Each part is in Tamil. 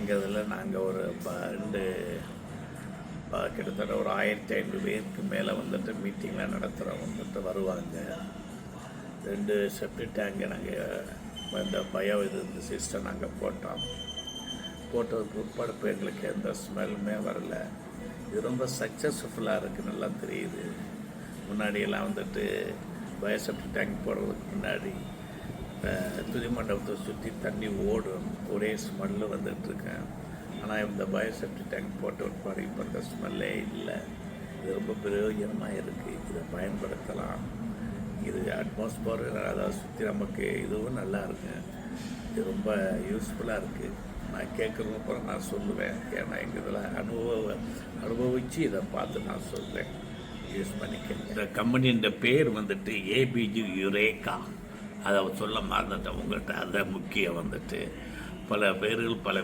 எங்கள் இதில் நாங்கள் ஒரு 2 கிட்டத்தட்ட ஒரு 1500 பேருக்கு மேலே வந்துட்டு மீட்டிங்லாம் நடத்துகிறோம். வந்துட்டு வருவாங்க. 2 செப்டிக் டேங்கை நாங்கள் இந்த பயோ இந்த சிஸ்டம் நாங்கள் போட்டதுக்கு உட்பட இப்போ எங்களுக்கு எந்த ஸ்மெல்லுமே வரல. இது ரொம்ப சக்ஸஸ்ஃபுல்லாக இருக்குது, நல்லா தெரியுது. முன்னாடியெல்லாம் வந்துட்டு பயோசெப்டிக் டேங்க் போடுறதுக்கு முன்னாடி துணி மண்டபத்தை சுற்றி தண்ணி ஓடும், ஒரே ஸ்மெல்லு வந்துட்டுருக்கேன். ஆனால் இந்த பயோசெப்டிக் டேங்க் போட்ட உட்பாடு இப்போ அந்த ஸ்மெல்லே இல்லை. இது ரொம்ப பிரயோஜனமாக இருக்குது. இதை பயன்படுத்தலாம். இது அட்மாஸ்பியர் அதாவது சுற்றி நமக்கு இதுவும் நல்லா இருக்குது. இது ரொம்ப யூஸ்ஃபுல்லாக இருக்குது. நான் கேட்குறது அப்புறம் நான் சொல்லுவேன். ஏன்னா எங்கள் இதில் அனுபவித்து இதை பார்த்து நான் சொல்வேன். யூஸ் பண்ணிக்க. இந்த கம்பெனின்ற பேர் வந்துட்டு ஏபிஜி யுரேகா. அதை சொல்ல மறந்துட்டேன் உங்கள்கிட்ட. அதுதான் முக்கியம். வந்துட்டு பல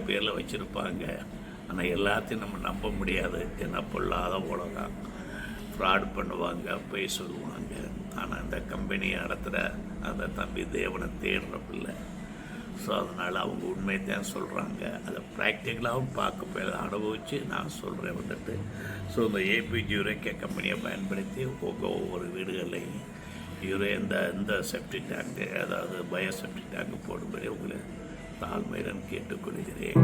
பேரில் வச்சுருப்பாங்க. ஆனால் எல்லாத்தையும் நம்ம நம்ப முடியாது. ஏன்னா பொல்லாத உலகம், ஃப்ராட் பண்ணுவாங்க, போய் சொல்லுவாங்க. ஆனால் இந்த கம்பெனியை நடத்துகிற அந்த தம்பி தேவனை தேடுற பிள்ளை. ஸோ அதனால் அவங்க உண்மையை தான் சொல்கிறாங்க. அதை ப்ராக்டிக்கலாகவும் பார்க்க போய் அனுபவித்து நான் சொல்கிறேன் வந்துட்டு. ஸோ இந்த ஏபிஜி யுரேகா கம்பெனியை பயன்படுத்தி ஒவ்வொரு வீடுகள்லையும் இந்த செப்டிக் டேங்கு, அதாவது பயோசெப்டிக் டேங்கு போடும்படி உங்களை தாழ்மையுடன் கேட்டுக்கொள்கிறேன்.